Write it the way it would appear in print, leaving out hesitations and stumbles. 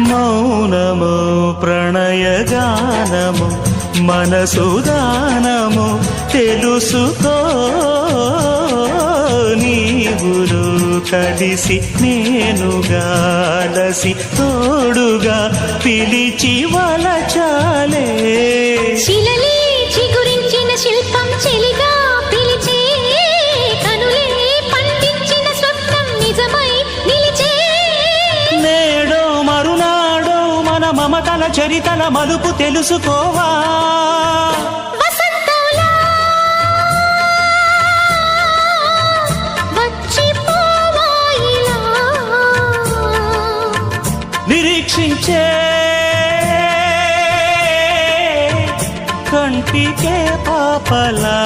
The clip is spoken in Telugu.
మౌనము ప్రణయగానము మనసుదానము తెలుసుకో నీవులు కలిసి నేనుగాలసి తోడుగా పిలిచి వలచాలే శిలలే చిగురించిన శిల్పం చెలిగా పిలిచే కనులే పండించిన స్వప్నం నిజమై నిలిచే నేడో మరునాడో మన మమతల చరితల మలుపు తెలుసుకోవా వసంతంలా వచ్చిపోవాయిలా నిరీక్షించే కంటికే పాపలా